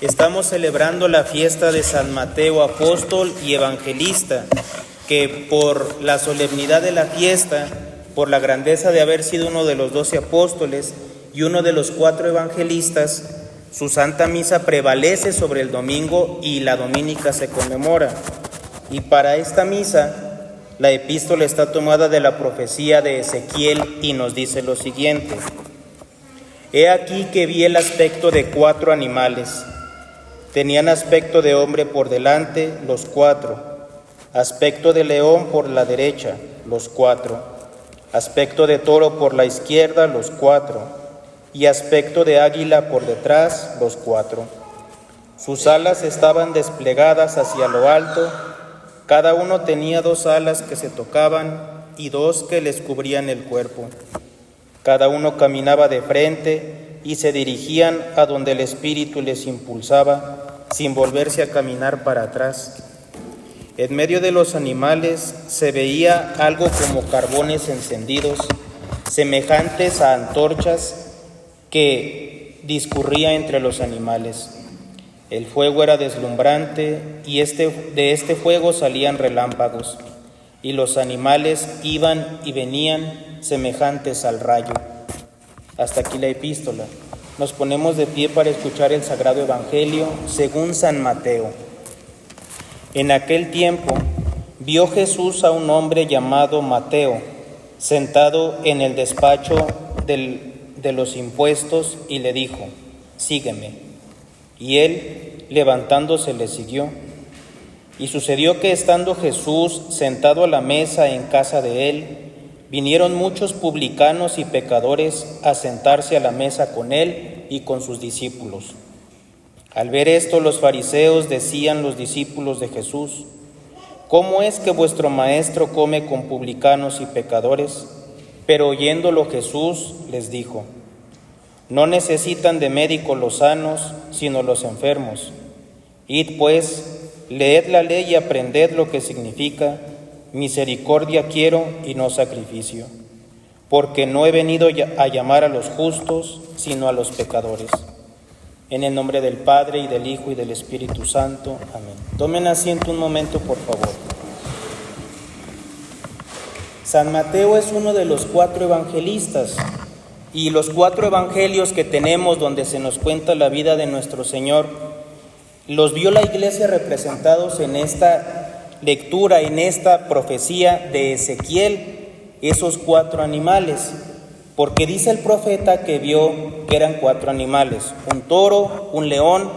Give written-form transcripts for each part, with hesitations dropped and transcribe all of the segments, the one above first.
Estamos celebrando la fiesta de San Mateo, apóstol y evangelista, que por la solemnidad de la fiesta, por la grandeza de haber sido uno de los 12 apóstoles y uno de los 4 evangelistas, su Santa Misa prevalece sobre el domingo y la dominica se conmemora. Y para esta misa, la epístola está tomada de la profecía de Ezequiel y nos dice lo siguiente: He aquí que vi el aspecto de 4 animales. Tenían aspecto de hombre por delante, los 4, aspecto de león por la derecha, los 4, aspecto de toro por la izquierda, los 4, y aspecto de águila por detrás, los 4. Sus alas estaban desplegadas hacia lo alto, cada uno tenía 2 alas que se tocaban y 2 que les cubrían el cuerpo. Cada uno caminaba de frente y se dirigían a donde el Espíritu les impulsaba, sin volverse a caminar para atrás. En medio de los animales se veía algo como carbones encendidos, semejantes a antorchas que discurría entre los animales. El fuego era deslumbrante y de este fuego salían relámpagos, y los animales iban y venían semejantes al rayo. Hasta aquí la epístola. Nos ponemos de pie para escuchar el Sagrado Evangelio según San Mateo. En aquel tiempo vio Jesús a un hombre llamado Mateo, sentado en el despacho de los impuestos, y le dijo: sígueme. Y él, levantándose, le siguió. Y sucedió que estando Jesús sentado a la mesa en casa de él, vinieron muchos publicanos y pecadores a sentarse a la mesa con él y con sus discípulos. Al ver esto, los fariseos decían los discípulos de Jesús: ¿cómo es que vuestro maestro come con publicanos y pecadores? Pero oyéndolo Jesús les dijo: no necesitan de médico los sanos, sino los enfermos. Id pues, leed la ley y aprended lo que significa: misericordia quiero y no sacrificio, porque no he venido a llamar a los justos, sino a los pecadores. En el nombre del Padre, y del Hijo, y del Espíritu Santo. Amén. Tomen asiento un momento, por favor. San Mateo es uno de los 4 evangelistas, y los 4 evangelios que tenemos donde se nos cuenta la vida de nuestro Señor, los vio la Iglesia representados en esta lectura, en esta profecía de Ezequiel, esos 4 animales, porque dice el profeta que vio que eran 4 animales: un toro, un león,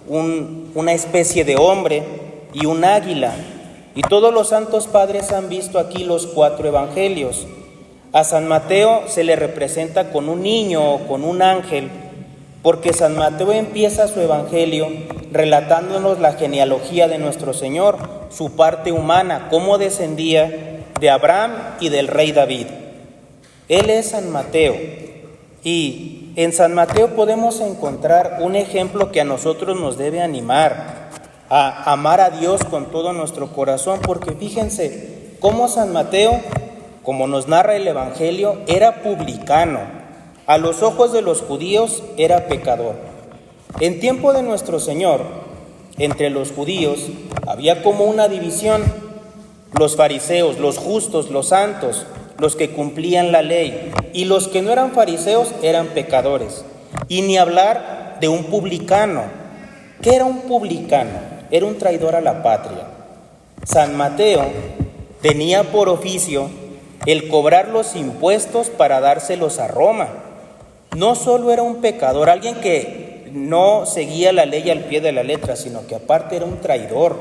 una especie de hombre y un águila. Y todos los santos padres han visto aquí los 4 evangelios. A San Mateo se le representa con un niño o con un ángel, porque San Mateo empieza su evangelio relatándonos la genealogía de nuestro Señor, su parte humana, cómo descendía de Abraham y del rey David. Él es San Mateo, y en San Mateo podemos encontrar un ejemplo que a nosotros nos debe animar a amar a Dios con todo nuestro corazón, porque fíjense cómo San Mateo, como nos narra el Evangelio, era publicano. A los ojos de los judíos era pecador. En tiempo de nuestro Señor, entre los judíos había como una división: los fariseos, los justos, los santos, los que cumplían la ley, y los que no eran fariseos eran pecadores. Y ni hablar de un publicano. ¿Qué era un publicano? Era un traidor a la patria. San Mateo tenía por oficio el cobrar los impuestos para dárselos a Roma. No solo era un pecador, alguien que no seguía la ley al pie de la letra, sino que aparte era un traidor.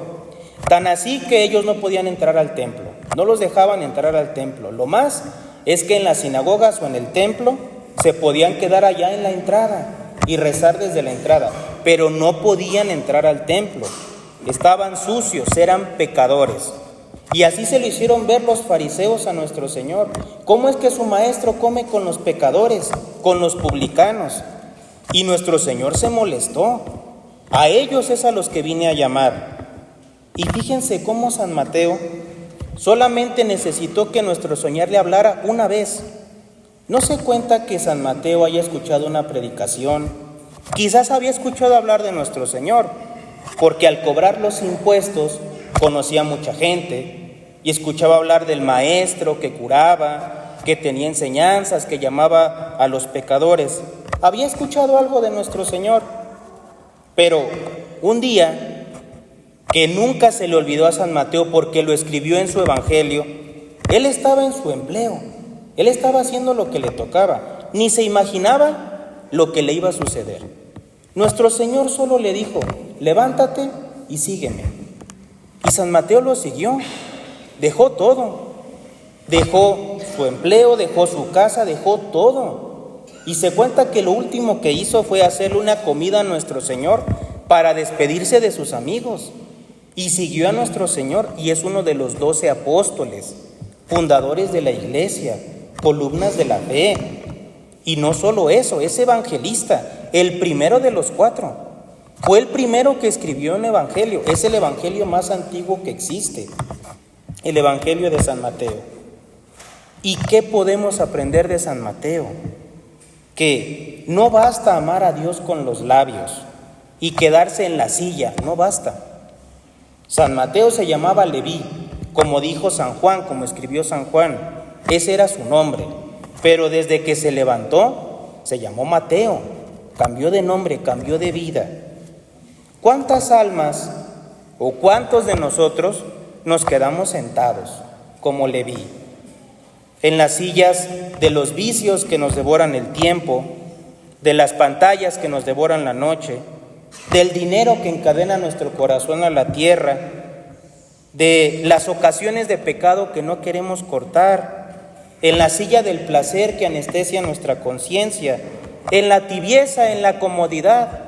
Tan así que ellos no podían entrar al templo, no los dejaban entrar al templo. Lo más es que en las sinagogas o en el templo se podían quedar allá en la entrada y rezar desde la entrada, pero no podían entrar al templo. Estaban sucios, eran pecadores. Y así se lo hicieron ver los fariseos a nuestro Señor. ¿Cómo es que su maestro come con los pecadores, con los publicanos? Y nuestro Señor se molestó. A ellos es a los que vine a llamar. Y fíjense cómo San Mateo solamente necesitó que nuestro Señor le hablara una vez. No se cuenta que San Mateo haya escuchado una predicación, Quizás había escuchado hablar de nuestro Señor, porque al cobrar los impuestos conocía a mucha gente y escuchaba hablar del Maestro que curaba, que tenía enseñanzas, que llamaba a los pecadores. Había escuchado algo de nuestro Señor, pero un día que nunca se le olvidó a San Mateo porque lo escribió en su Evangelio, él estaba en su empleo, él estaba haciendo lo que le tocaba, ni se imaginaba lo que le iba a suceder. Nuestro Señor solo le dijo: levántate y sígueme. Y San Mateo lo siguió, dejó todo, dejó su empleo, dejó su casa, dejó todo. Y se cuenta que lo último que hizo fue hacerle una comida a nuestro Señor para despedirse de sus amigos. Y siguió a nuestro Señor y es uno de los 12 apóstoles, fundadores de la iglesia, columnas de la fe. Y no solo eso, es evangelista, el primero de los 4. Fue el primero que escribió un evangelio, es el evangelio más antiguo que existe, el evangelio de San Mateo. ¿Y qué podemos aprender de San Mateo? Que no basta amar a Dios con los labios y quedarse en la silla, no basta. San Mateo se llamaba Leví, como dijo San Juan, como escribió San Juan, ese era su nombre, pero desde que se levantó se llamó Mateo, cambió de nombre, cambió de vida. ¿Cuántas almas o cuántos de nosotros nos quedamos sentados como Leví? En las sillas de los vicios que nos devoran el tiempo, de las pantallas que nos devoran la noche, del dinero que encadena nuestro corazón a la tierra, de las ocasiones de pecado que no queremos cortar, en la silla del placer que anestesia nuestra conciencia, en la tibieza, en la comodidad,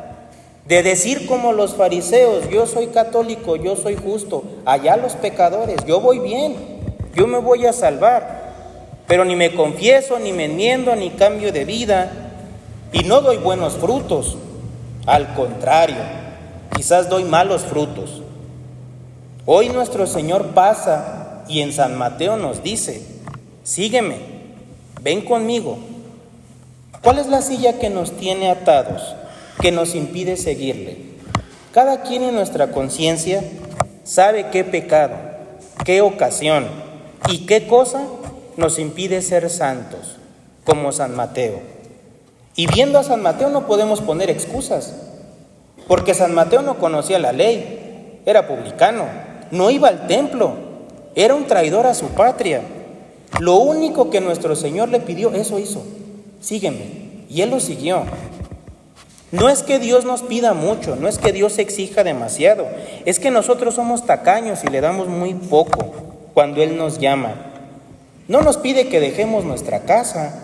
de decir como los fariseos: yo soy católico, yo soy justo, allá los pecadores, yo voy bien, yo me voy a salvar, pero ni me confieso, ni me enmiendo, ni cambio de vida, y no doy buenos frutos. Al contrario, quizás doy malos frutos. Hoy nuestro Señor pasa y en San Mateo nos dice: sígueme, ven conmigo. ¿Cuál es la silla que nos tiene atados, que nos impide seguirle? Cada quien en nuestra conciencia sabe qué pecado, qué ocasión y qué cosa nos impide ser santos, como San Mateo. Y viendo a San Mateo no podemos poner excusas, porque San Mateo no conocía la ley, era publicano, no iba al templo, era un traidor a su patria. Lo único que nuestro Señor le pidió, eso hizo: sígueme, y él lo siguió. No es que Dios nos pida mucho, no es que Dios exija demasiado, es que nosotros somos tacaños y le damos muy poco cuando Él nos llama. No nos pide que dejemos nuestra casa,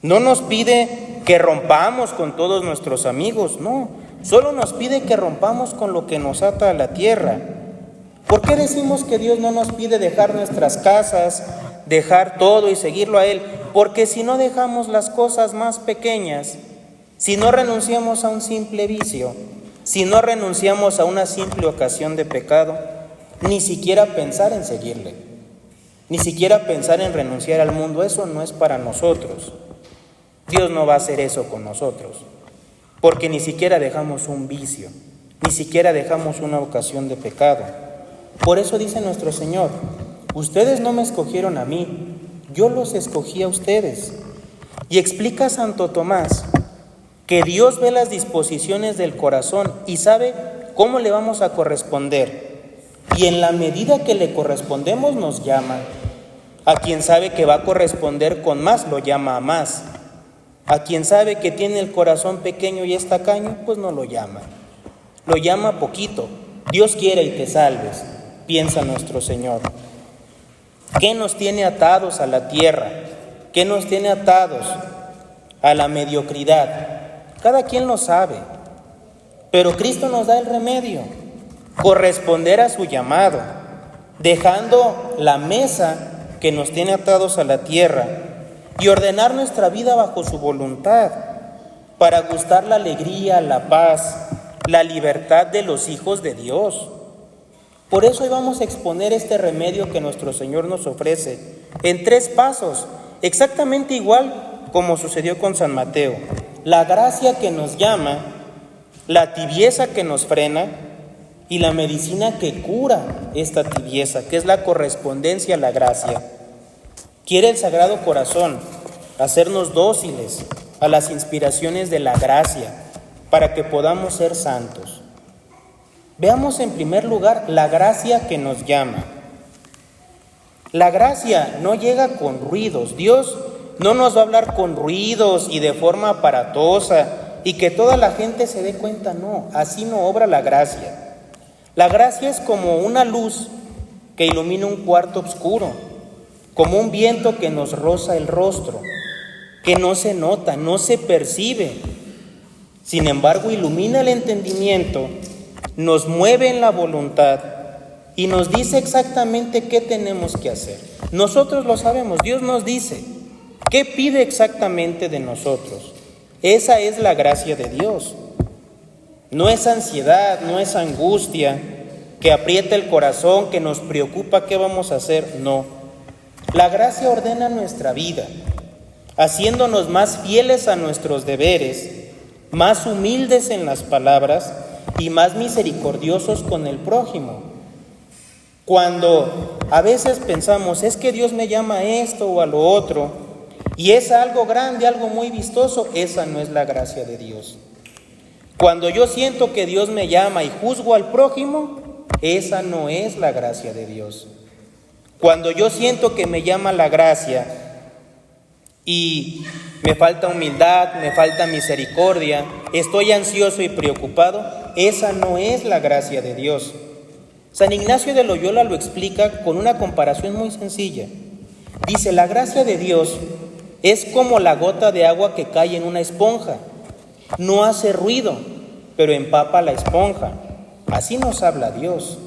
no nos pide que rompamos con todos nuestros amigos, no, solo nos pide que rompamos con lo que nos ata a la tierra. ¿Por qué decimos que Dios no nos pide dejar nuestras casas, dejar todo y seguirlo a Él? Porque si no dejamos las cosas más pequeñas, si no renunciamos a un simple vicio, si no renunciamos a una simple ocasión de pecado, ni siquiera pensar en seguirle, ni siquiera pensar en renunciar al mundo, eso no es para nosotros. Dios no va a hacer eso con nosotros, porque ni siquiera dejamos un vicio, ni siquiera dejamos una ocasión de pecado. Por eso dice nuestro Señor: ustedes no me escogieron a mí, yo los escogí a ustedes. Y explica Santo Tomás que Dios ve las disposiciones del corazón y sabe cómo le vamos a corresponder. Y en la medida que le correspondemos nos llama. A quien sabe que va a corresponder con más, lo llama a más. A quien sabe que tiene el corazón pequeño y es tacaño, pues no lo llama. Lo llama poquito. Dios quiere y te salves, piensa nuestro Señor. ¿Qué nos tiene atados a la tierra? ¿Qué nos tiene atados a la mediocridad? Cada quien lo sabe, pero Cristo nos da el remedio: corresponder a su llamado, dejando la mesa que nos tiene atados a la tierra y ordenar nuestra vida bajo su voluntad para gustar la alegría, la paz, la libertad de los hijos de Dios. Por eso hoy vamos a exponer este remedio que nuestro Señor nos ofrece en 3 pasos, exactamente igual como sucedió con San Mateo. la gracia que nos llama, la tibieza que nos frena y la medicina que cura esta tibieza, que es la correspondencia a la gracia. Quiere el Sagrado Corazón hacernos dóciles a las inspiraciones de la gracia para que podamos ser santos. Veamos en primer lugar la gracia que nos llama. La gracia no llega con ruidos. Dios no nos va a hablar con ruidos y de forma aparatosa y que toda la gente se dé cuenta. No, así no obra la gracia. La gracia es como una luz que ilumina un cuarto oscuro, como un viento que nos roza el rostro, que no se nota, no se percibe. Sin embargo, ilumina el entendimiento, nos mueve en la voluntad y nos dice exactamente qué tenemos que hacer. Nosotros lo sabemos, Dios nos dice qué pide exactamente de nosotros. Esa es la gracia de Dios. No es ansiedad, no es angustia que aprieta el corazón, que nos preocupa qué vamos a hacer. No. La gracia ordena nuestra vida, haciéndonos más fieles a nuestros deberes, más humildes en las palabras y más misericordiosos con el prójimo. Cuando a veces pensamos, es que Dios me llama a esto o a lo otro, y es algo grande, algo muy vistoso, esa no es la gracia de Dios. Cuando yo siento que Dios me llama y juzgo al prójimo, esa no es la gracia de Dios. Cuando yo siento que me llama la gracia y me falta humildad, me falta misericordia, estoy ansioso y preocupado, esa no es la gracia de Dios. San Ignacio de Loyola lo explica con una comparación muy sencilla. Dice, la gracia de Dios es como la gota de agua que cae en una esponja. No hace ruido, pero empapa la esponja. Así nos habla Dios.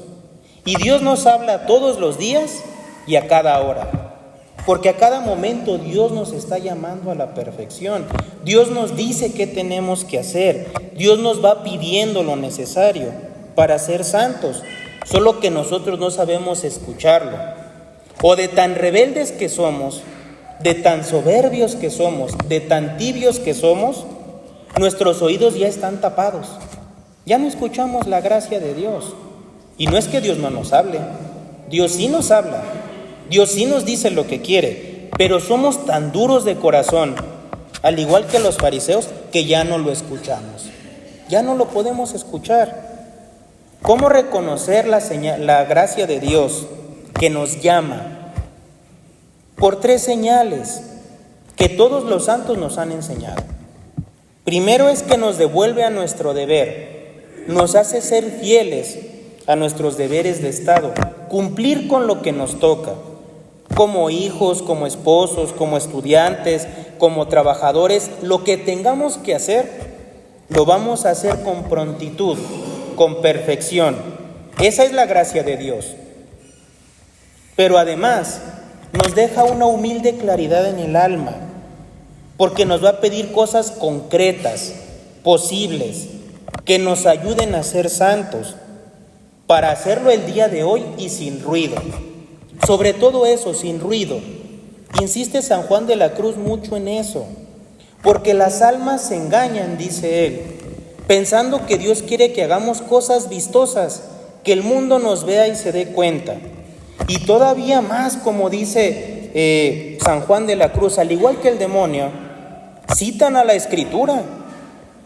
Y Dios nos habla todos los días y a cada hora. Porque a cada momento Dios nos está llamando a la perfección. Dios nos dice qué tenemos que hacer. Dios nos va pidiendo lo necesario para ser santos. Solo que nosotros no sabemos escucharlo. O de tan rebeldes que somos, de tan soberbios que somos, de tan tibios que somos, nuestros oídos ya están tapados. Ya no escuchamos la gracia de Dios. Y no es que Dios no nos hable. Dios sí nos habla. Dios sí nos dice lo que quiere. Pero somos tan duros de corazón, al igual que los fariseos, que ya no lo escuchamos. Ya no lo podemos escuchar. ¿Cómo reconocer la gracia de Dios que nos llama? Por 3 señales que todos los santos nos han enseñado. Primero es que nos devuelve a nuestro deber, nos hace ser fieles a nuestros deberes de Estado, cumplir con lo que nos toca, como hijos, como esposos, como estudiantes, como trabajadores. Lo que tengamos que hacer, lo vamos a hacer con prontitud, con perfección. Esa es la gracia de Dios. Pero además nos deja una humilde claridad en el alma, porque nos va a pedir cosas concretas, posibles, que nos ayuden a ser santos, para hacerlo el día de hoy y sin ruido. Sobre todo eso, sin ruido. Insiste San Juan de la Cruz mucho en eso, porque las almas se engañan, dice él, pensando que Dios quiere que hagamos cosas vistosas, que el mundo nos vea y se dé cuenta. Y todavía más, como dice San Juan de la Cruz, al igual que el demonio, citan a la Escritura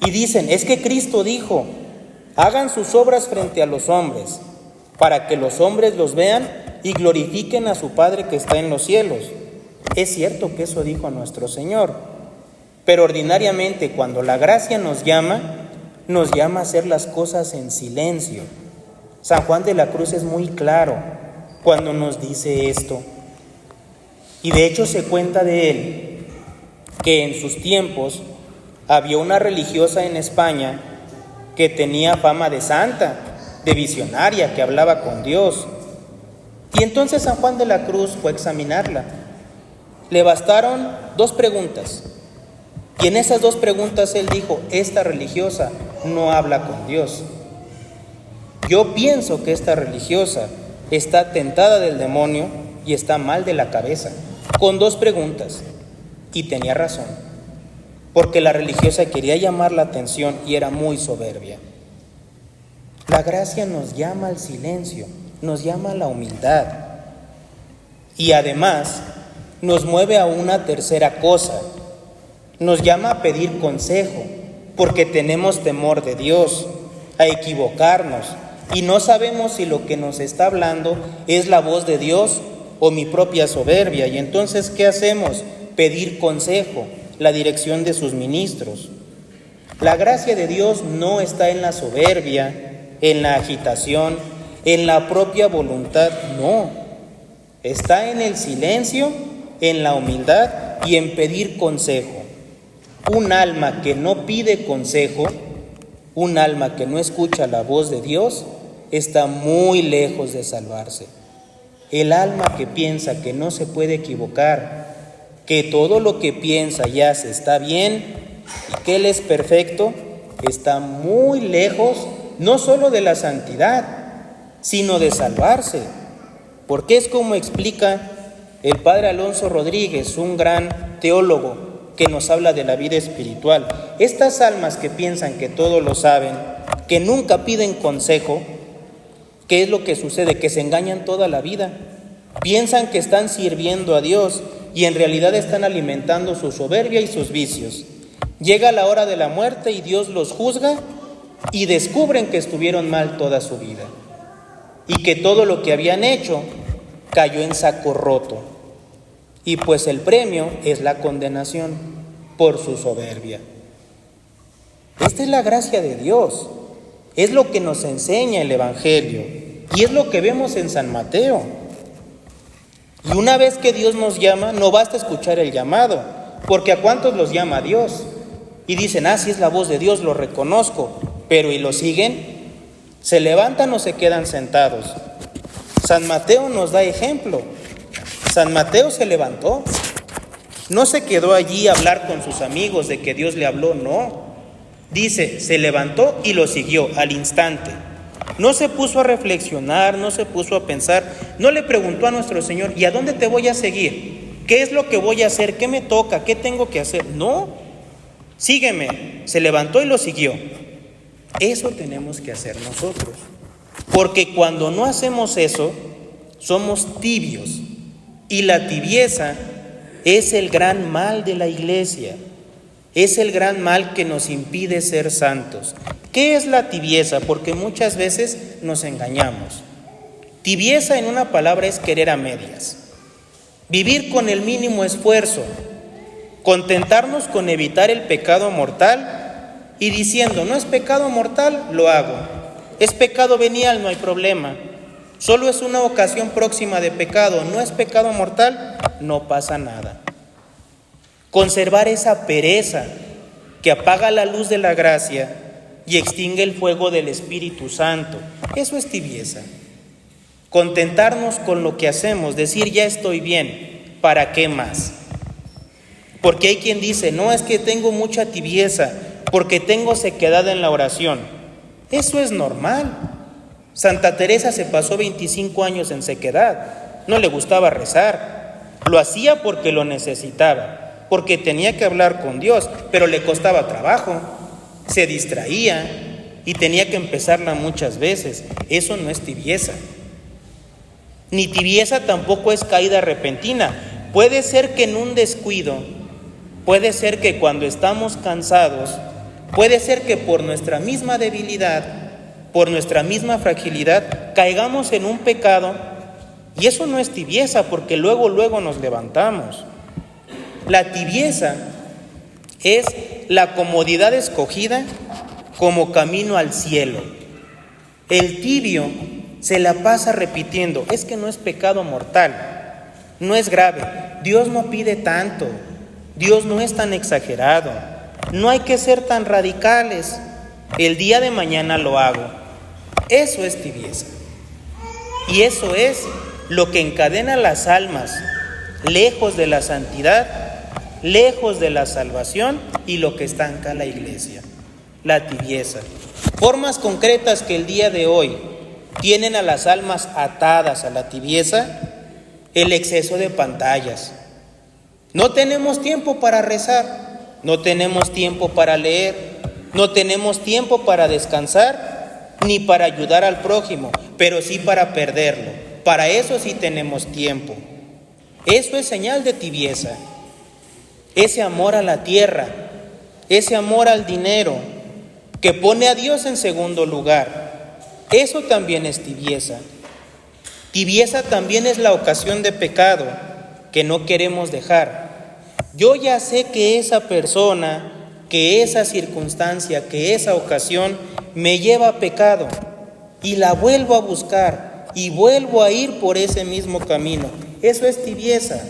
y dicen, es que Cristo dijo, hagan sus obras frente a los hombres, para que los hombres los vean y glorifiquen a su Padre que está en los cielos. Es cierto que eso dijo nuestro Señor, pero ordinariamente cuando la gracia nos llama a hacer las cosas en silencio. San Juan de la Cruz es muy claro cuando nos dice esto. Y de hecho se cuenta de él que en sus tiempos había una religiosa en España que tenía fama de santa, de visionaria, que hablaba con Dios. Y entonces San Juan de la Cruz fue a examinarla. Le bastaron 2 preguntas. Y en esas 2 preguntas él dijo, esta religiosa no habla con Dios. Yo pienso que esta religiosa está tentada del demonio y está mal de la cabeza. Con 2 preguntas. Y tenía razón. porque la religiosa quería llamar la atención y era muy soberbia. La gracia nos llama al silencio, nos llama a la humildad y además nos mueve a una tercera cosa. Nos llama a pedir consejo porque tenemos temor de Dios, a equivocarnos y no sabemos si lo que nos está hablando es la voz de Dios o mi propia soberbia. Y entonces, ¿qué hacemos? Pedir consejo, la dirección de sus ministros. La gracia de Dios no está en la soberbia, en la agitación, en la propia voluntad, no. Está en el silencio, en la humildad y en pedir consejo. Un alma que no pide consejo, un alma que no escucha la voz de Dios, está muy lejos de salvarse. El alma que piensa que no se puede equivocar, que todo lo que piensa y hace está bien y que Él es perfecto, está muy lejos no solo de la santidad, sino de salvarse. Porque es como explica el padre Alonso Rodríguez, un gran teólogo que nos habla de la vida espiritual. Estas almas que piensan que todo lo saben, que nunca piden consejo, ¿qué es lo que sucede? Que se engañan toda la vida. Piensan que están sirviendo a Dios y en realidad están alimentando su soberbia y sus vicios. Llega la hora de la muerte y Dios los juzga y descubren que estuvieron mal toda su vida y que todo lo que habían hecho cayó en saco roto. Y pues el premio es la condenación por su soberbia. Esta es la gracia de Dios, es lo que nos enseña el Evangelio y es lo que vemos en San Mateo. Y una vez que Dios nos llama, no basta escuchar el llamado, porque ¿a cuántos los llama Dios? Y dicen, sí es la voz de Dios, lo reconozco, pero ¿y lo siguen? ¿Se levantan o se quedan sentados? San Mateo nos da ejemplo. San Mateo se levantó, no se quedó allí a hablar con sus amigos de que Dios le habló, no. Dice, se levantó y lo siguió al instante. No se puso a reflexionar, no se puso a pensar, no le preguntó a nuestro Señor, ¿y a dónde te voy a seguir? ¿Qué es lo que voy a hacer? ¿Qué me toca? ¿Qué tengo que hacer? No, sígueme. Se levantó y lo siguió. Eso tenemos que hacer nosotros, porque cuando no hacemos eso, somos tibios. Y la tibieza es el gran mal de la iglesia, es el gran mal que nos impide ser santos. ¿Qué es la tibieza? Porque muchas veces nos engañamos. Tibieza en una palabra es querer a medias, vivir con el mínimo esfuerzo, contentarnos con evitar el pecado mortal y diciendo, no es pecado mortal, lo hago. Es pecado venial, no hay problema. Solo es una ocasión próxima de pecado, no es pecado mortal, no pasa nada. Conservar esa pereza que apaga la luz de la gracia y extingue el fuego del Espíritu Santo, eso es tibieza. Contentarnos con lo que hacemos, decir ya estoy bien, ¿para qué más? Porque hay quien dice, no, es que tengo mucha tibieza, porque tengo sequedad en la oración. Eso es normal. Santa Teresa se pasó 25 años en sequedad, no le gustaba rezar, lo hacía porque lo necesitaba, porque tenía que hablar con Dios, pero le costaba trabajo, se distraía y tenía que empezarla muchas veces. Eso no es tibieza. Ni tibieza tampoco es caída repentina. Puede ser que en un descuido, puede ser que cuando estamos cansados, puede ser que por nuestra misma debilidad, por nuestra misma fragilidad, caigamos en un pecado y eso no es tibieza porque luego nos levantamos. La tibieza es la comodidad escogida como camino al cielo. El tibio se la pasa repitiendo, es que no es pecado mortal, no es grave, Dios no pide tanto, Dios no es tan exagerado, no hay que ser tan radicales, el día de mañana lo hago. Eso es tibieza. Y eso es lo que encadena las almas lejos de la santidad, lejos de la salvación y lo que estanca a la iglesia, la tibieza. Formas concretas que el día de hoy tienen a las almas atadas a la tibieza, el exceso de pantallas. No tenemos tiempo para rezar. No tenemos tiempo para leer, no tenemos tiempo para descansar, ni para ayudar al prójimo, pero sí para perderlo. Para eso sí tenemos tiempo. Eso es señal de tibieza. Ese amor a la tierra, ese amor al dinero, que pone a Dios en segundo lugar, eso también es tibieza. Tibieza también es la ocasión de pecado que no queremos dejar. Yo ya sé que esa persona, que esa circunstancia, que esa ocasión me lleva a pecado y la vuelvo a buscar y vuelvo a ir por ese mismo camino. Eso es tibieza.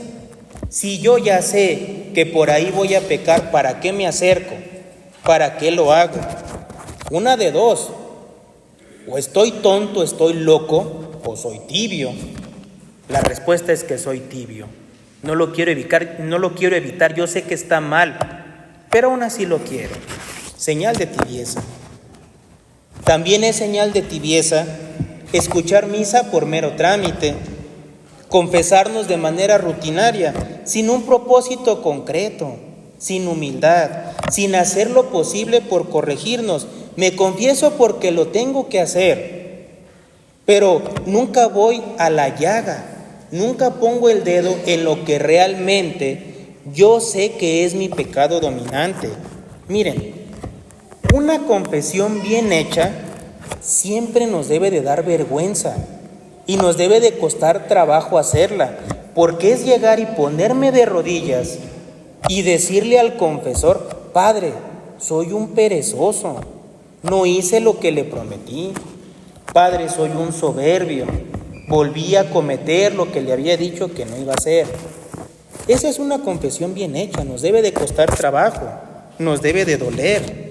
Si yo ya sé que por ahí voy a pecar, ¿para qué me acerco? ¿Para qué lo hago? Una de dos: o estoy tonto, estoy loco, o soy tibio. La respuesta es que soy tibio. No lo quiero evitar, yo sé que está mal, pero aún así lo quiero. Señal de tibieza. También es señal de tibieza escuchar misa por mero trámite, confesarnos de manera rutinaria, sin un propósito concreto, sin humildad, sin hacer lo posible por corregirnos. Me confieso porque lo tengo que hacer, pero nunca voy a la llaga, nunca pongo el dedo en lo que realmente yo sé que es mi pecado dominante. Miren, una confesión bien hecha siempre nos debe de dar vergüenza y nos debe de costar trabajo hacerla, porque es llegar y ponerme de rodillas y decirle al confesor: Padre, soy un perezoso, no hice lo que le prometí. Padre, soy un soberbio, volví a cometer lo que le había dicho que no iba a hacer. Esa es una confesión bien hecha, nos debe de costar trabajo, nos debe de doler.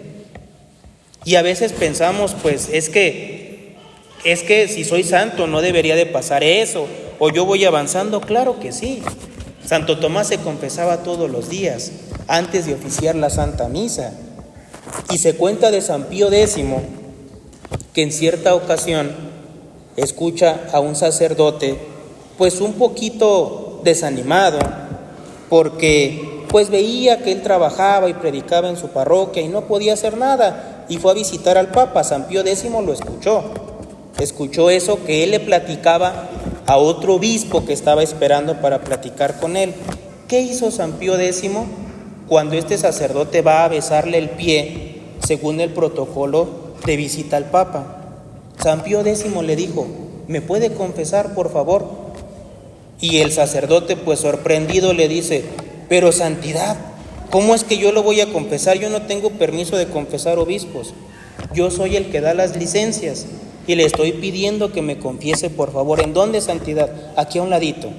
Y a veces pensamos, pues es que si soy santo no debería de pasar eso, o yo voy avanzando. Claro que sí. Santo Tomás se confesaba todos los días antes de oficiar la Santa Misa. Y se cuenta de San Pío X que en cierta ocasión escucha a un sacerdote pues un poquito desanimado, porque pues veía que él trabajaba y predicaba en su parroquia y no podía hacer nada, y fue a visitar al Papa. San Pío X lo escuchó eso que él le platicaba a otro obispo que estaba esperando para platicar con él. ¿Qué hizo San Pío X cuando este sacerdote va a besarle el pie según el protocolo de visita al Papa? San Pío X le dijo: ¿me puede confesar, por favor? Y el sacerdote, pues sorprendido, le dice: pero santidad, ¿cómo es que yo lo voy a confesar? Yo no tengo permiso de confesar obispos. Yo soy el que da las licencias y le estoy pidiendo que me confiese, por favor. ¿En dónde, santidad? Aquí a un ladito.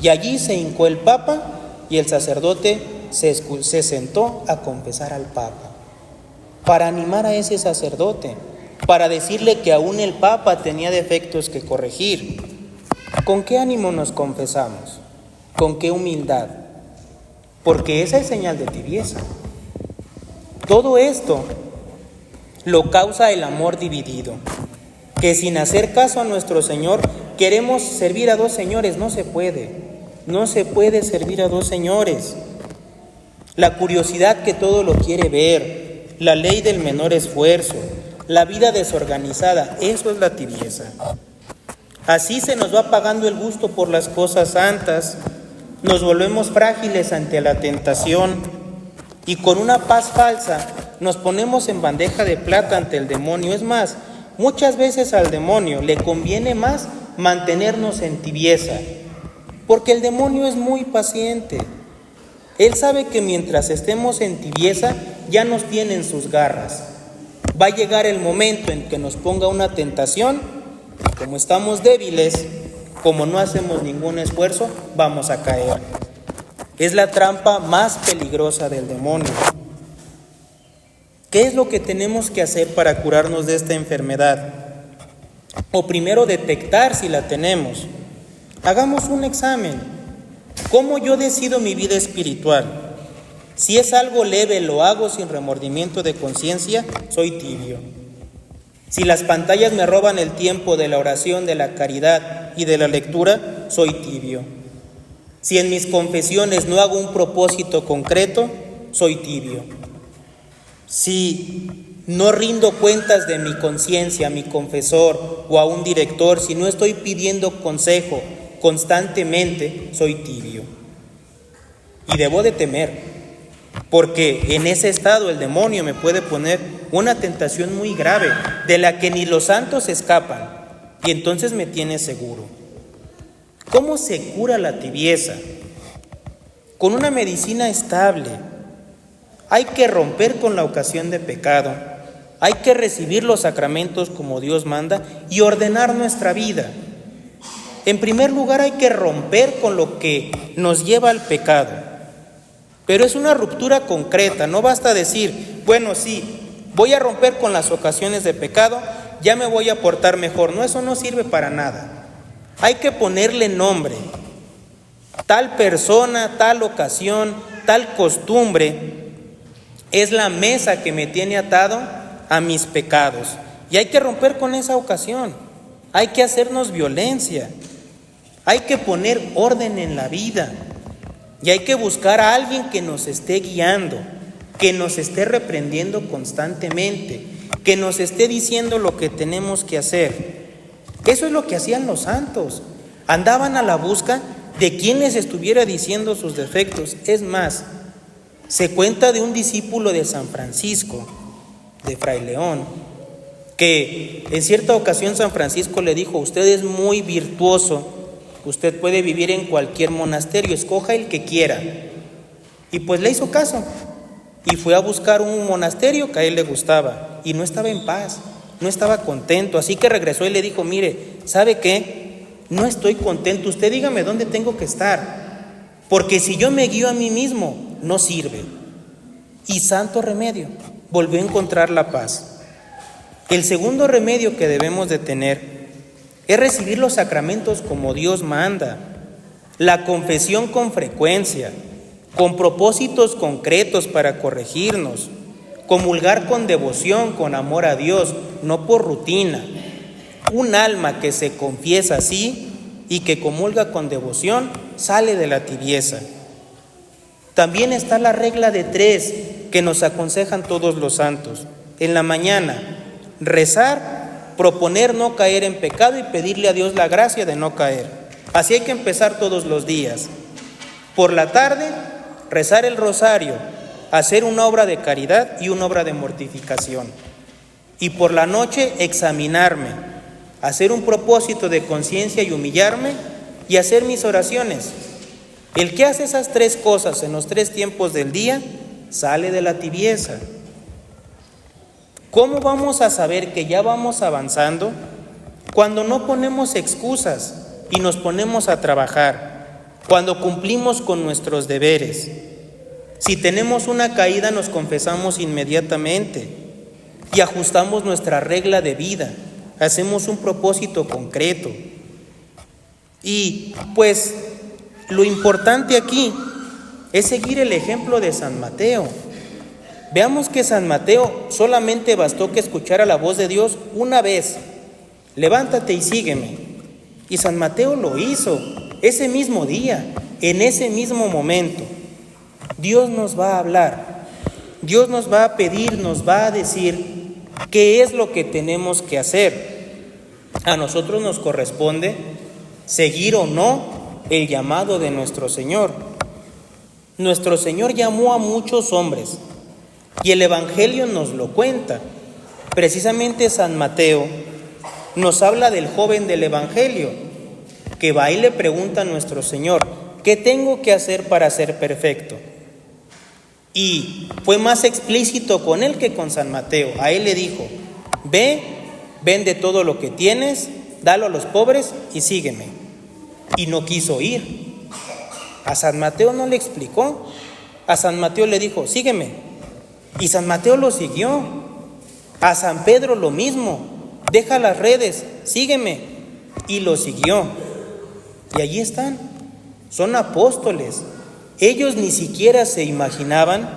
Y allí se hincó el Papa y el sacerdote se sentó a confesar al Papa, para animar a ese sacerdote, para decirle que aún el Papa tenía defectos que corregir. ¿Con qué ánimo nos confesamos? ¿Con qué humildad? Porque esa es señal de tibieza. Todo esto lo causa el amor dividido, que sin hacer caso a nuestro Señor queremos servir a dos señores. No se puede servir a dos señores. La curiosidad que todo lo quiere ver, la ley del menor esfuerzo, la vida desorganizada, eso es la tibieza. Así se nos va pagando el gusto por las cosas santas, nos volvemos frágiles ante la tentación y con una paz falsa nos ponemos en bandeja de plata ante el demonio. Es más, muchas veces al demonio le conviene más mantenernos en tibieza, porque el demonio es muy paciente. Él sabe que mientras estemos en tibieza ya nos tiene en sus garras. Va a llegar el momento en que nos ponga una tentación. Como estamos débiles, como no hacemos ningún esfuerzo, vamos a caer. Es la trampa más peligrosa del demonio. ¿Qué es lo que tenemos que hacer para curarnos de esta enfermedad? O primero detectar si la tenemos. Hagamos un examen. ¿Cómo yo decido mi vida espiritual? Si es algo leve, lo hago sin remordimiento de conciencia, soy tibio. Si las pantallas me roban el tiempo de la oración, de la caridad y de la lectura, soy tibio. Si en mis confesiones no hago un propósito concreto, soy tibio. Si no rindo cuentas de mi conciencia a mi confesor o a un director, si no estoy pidiendo consejo constantemente, soy tibio. Y debo de temer, porque en ese estado el demonio me puede poner una tentación muy grave, de la que ni los santos escapan, y entonces me tiene seguro. ¿Cómo se cura la tibieza? Con una medicina estable. Hay que romper con la ocasión de pecado, hay que recibir los sacramentos como Dios manda y ordenar nuestra vida. En primer lugar, hay que romper con lo que nos lleva al pecado, pero es una ruptura concreta. No basta decir, bueno, sí, voy a romper con las ocasiones de pecado, ya me voy a portar mejor. No, eso no sirve para nada. Hay que ponerle nombre. Tal persona, tal ocasión, tal costumbre es la mesa que me tiene atado a mis pecados. Y hay que romper con esa ocasión. Hay que hacernos violencia. Hay que poner orden en la vida. Y hay que buscar a alguien que nos esté guiando, que nos esté reprendiendo constantemente, que nos esté diciendo lo que tenemos que hacer. Eso es lo que hacían los santos. Andaban a la busca de quien les estuviera diciendo sus defectos. Es más, se cuenta de un discípulo de San Francisco, de Fray León, que en cierta ocasión San Francisco le dijo: usted es muy virtuoso, usted puede vivir en cualquier monasterio, escoja el que quiera. Y pues le hizo caso y fue a buscar un monasterio que a él le gustaba y no estaba en paz, no estaba contento. Así que regresó y le dijo: mire, ¿sabe qué? No estoy contento, usted dígame dónde tengo que estar, porque si yo me guío a mí mismo, no sirve. Y santo remedio, volvió a encontrar la paz. El segundo remedio que debemos de tener es recibir los sacramentos como Dios manda, la confesión con frecuencia, con propósitos concretos para corregirnos, comulgar con devoción, con amor a Dios, no por rutina. Un alma que se confiesa así y que comulga con devoción sale de la tibieza. También está la regla de 3 que nos aconsejan todos los santos. En la mañana, rezar, proponer no caer en pecado y pedirle a Dios la gracia de no caer. Así hay que empezar todos los días. Por la tarde, rezar el rosario, hacer una obra de caridad y una obra de mortificación. Y por la noche, examinarme, hacer un propósito de conciencia y humillarme y hacer mis oraciones. El que hace esas 3 cosas en los 3 tiempos del día sale de la tibieza. ¿Cómo vamos a saber que ya vamos avanzando? Cuando no ponemos excusas y nos ponemos a trabajar, cuando cumplimos con nuestros deberes. Si tenemos una caída, nos confesamos inmediatamente y ajustamos nuestra regla de vida, hacemos un propósito concreto. Y pues lo importante aquí es seguir el ejemplo de San Mateo. Veamos que San Mateo solamente bastó que escuchara la voz de Dios una vez: levántate y sígueme. Y San Mateo lo hizo ese mismo día, en ese mismo momento. Dios nos va a hablar, Dios nos va a pedir, nos va a decir qué es lo que tenemos que hacer. A nosotros nos corresponde seguir o no el llamado de nuestro Señor. Nuestro Señor llamó a muchos hombres y el Evangelio nos lo cuenta. Precisamente San Mateo nos habla del joven del Evangelio que va y le pregunta a nuestro Señor: ¿qué tengo que hacer para ser perfecto? Y fue más explícito con él que con San Mateo. A él le dijo: ve, vende todo lo que tienes, dalo a los pobres y sígueme. Y no quiso ir. A San Mateo no le explicó. A San Mateo le dijo: sígueme. Y San Mateo lo siguió. A San Pedro lo mismo: deja las redes, sígueme. Y lo siguió. Y allí están. Son apóstoles. Ellos ni siquiera se imaginaban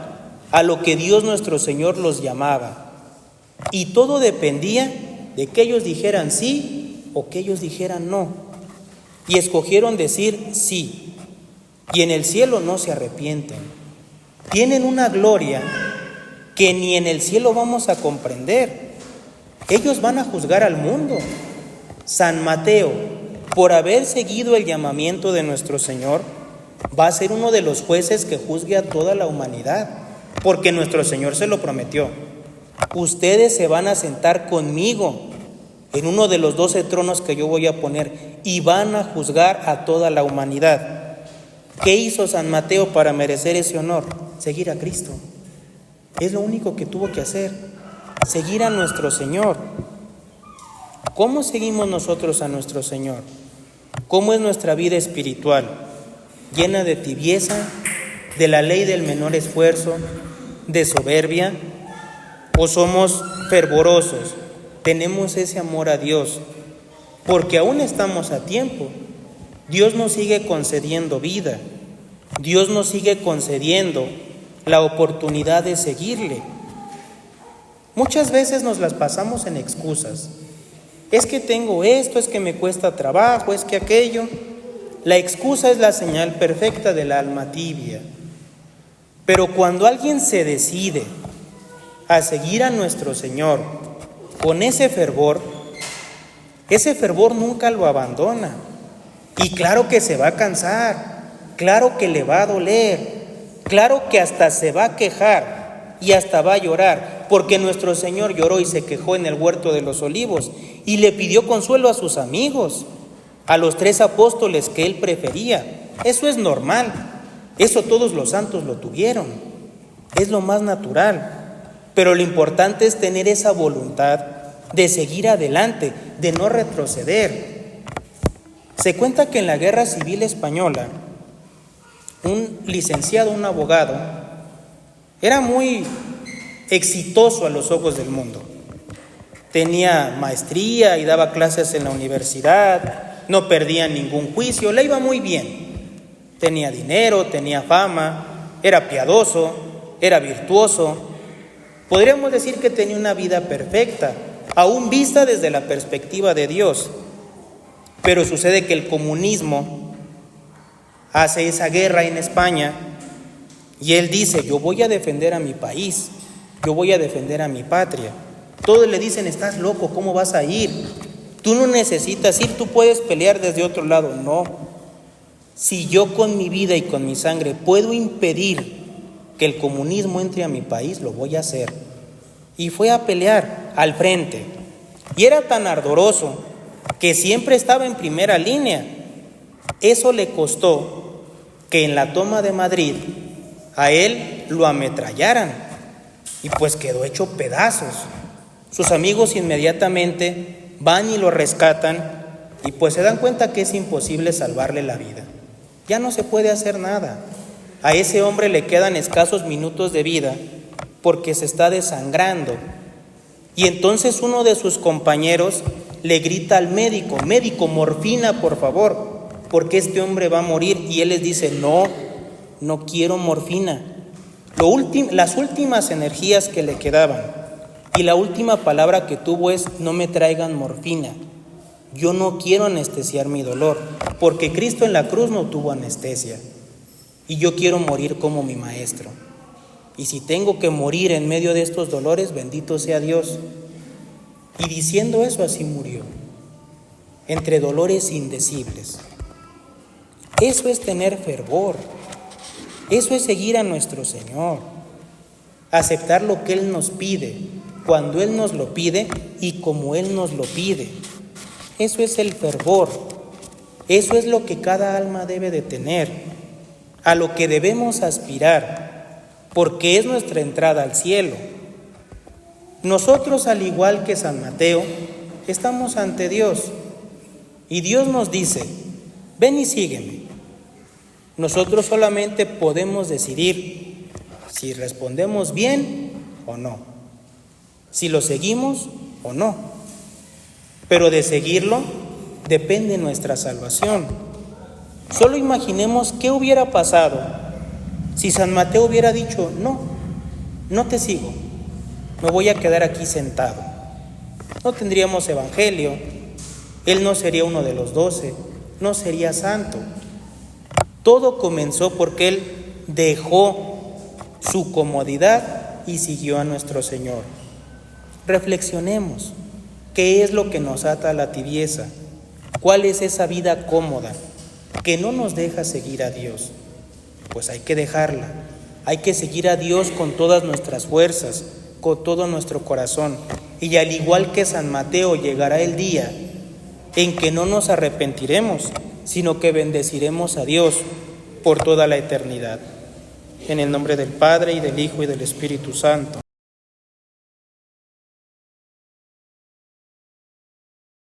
a lo que Dios nuestro Señor los llamaba. Y todo dependía de que ellos dijeran sí o que ellos dijeran no. Y escogieron decir sí. Y en el cielo no se arrepienten. tienen una gloria que ni en el cielo vamos a comprender. Ellos van a juzgar al mundo. San Mateo, por haber seguido el llamamiento de nuestro Señor, va a ser uno de los jueces que juzgue a toda la humanidad, porque nuestro Señor se lo prometió. Ustedes se van a sentar conmigo en uno de los 12 tronos que yo voy a poner y van a juzgar a toda la humanidad. ¿Qué hizo San Mateo para merecer ese honor? Seguir a Cristo. Es lo único que tuvo que hacer, seguir a nuestro Señor. ¿Cómo seguimos nosotros a nuestro Señor? ¿Cómo es nuestra vida espiritual? ¿Llena de tibieza, de la ley del menor esfuerzo, de soberbia? ¿O somos fervorosos? Tenemos ese amor a Dios, porque aún estamos a tiempo. Dios nos sigue concediendo vida. Dios nos sigue concediendo la oportunidad de seguirle. Muchas veces nos las pasamos en excusas. Es que tengo esto, es que me cuesta trabajo, es que aquello. La excusa es la señal perfecta del alma tibia. Pero cuando alguien se decide a seguir a nuestro Señor con ese fervor nunca lo abandona. Y claro que se va a cansar, claro que le va a doler, claro que hasta se va a quejar y hasta va a llorar, porque nuestro Señor lloró y se quejó en el huerto de los olivos y le pidió consuelo a sus amigos, a los 3 apóstoles que él prefería. Eso es normal, eso todos los santos lo tuvieron, es lo más natural. Pero lo importante es tener esa voluntad de seguir adelante, de no retroceder. Se cuenta que en la Guerra Civil Española, un licenciado, un abogado, era muy exitoso a los ojos del mundo. Tenía maestría y daba clases en la universidad, no perdía ningún juicio, le iba muy bien. Tenía dinero, tenía fama, era piadoso, era virtuoso. Podríamos decir que tenía una vida perfecta, aún vista desde la perspectiva de Dios. Pero sucede que el comunismo hace esa guerra en España y él dice: yo voy a defender a mi país, yo voy a defender a mi patria. Todos le dicen: estás loco, ¿cómo vas a ir? Tú no necesitas ir, tú puedes pelear desde otro lado. No, si yo con mi vida y con mi sangre puedo impedir que el comunismo entre a mi país, lo voy a hacer. Y fue a pelear al frente. Y era tan ardoroso que siempre estaba en primera línea. Eso le costó que en la toma de Madrid a él lo ametrallaran y pues quedó hecho pedazos. Sus amigos inmediatamente van y lo rescatan y pues se dan cuenta que es imposible salvarle la vida. Ya no se puede hacer nada. A ese hombre le quedan escasos minutos de vida porque se está desangrando. Y entonces uno de sus compañeros le grita al médico: médico, morfina, por favor, porque este hombre va a morir. Y él les dice: no quiero morfina. Las últimas energías que le quedaban y la última palabra que tuvo es: no me traigan morfina. Yo no quiero anestesiar mi dolor, porque Cristo en la cruz no tuvo anestesia. Y yo quiero morir como mi maestro. Y si tengo que morir en medio de estos dolores, bendito sea Dios. Y diciendo eso, así murió, entre dolores indecibles. Eso es tener fervor. Eso es seguir a nuestro Señor. Aceptar lo que Él nos pide, cuando Él nos lo pide y como Él nos lo pide. Eso es el fervor. Eso es lo que cada alma debe de tener, a lo que debemos aspirar, porque es nuestra entrada al cielo. Nosotros, al igual que San Mateo, estamos ante Dios y Dios nos dice: ven y sígueme. Nosotros solamente podemos decidir si respondemos bien o no, si lo seguimos o no. Pero de seguirlo depende nuestra salvación. Solo imaginemos qué hubiera pasado si San Mateo hubiera dicho: no te sigo, me voy a quedar aquí sentado. No tendríamos evangelio, él no sería uno de los 12, no sería santo. Todo comenzó porque él dejó su comodidad y siguió a nuestro Señor. Reflexionemos, ¿qué es lo que nos ata a la tibieza? ¿Cuál es esa vida cómoda que no nos deja seguir a Dios? Pues hay que dejarla, hay que seguir a Dios con todas nuestras fuerzas, con todo nuestro corazón. Y al igual que San Mateo, llegará el día en que no nos arrepentiremos, sino que bendeciremos a Dios por toda la eternidad. En el nombre del Padre, y del Hijo, y del Espíritu Santo.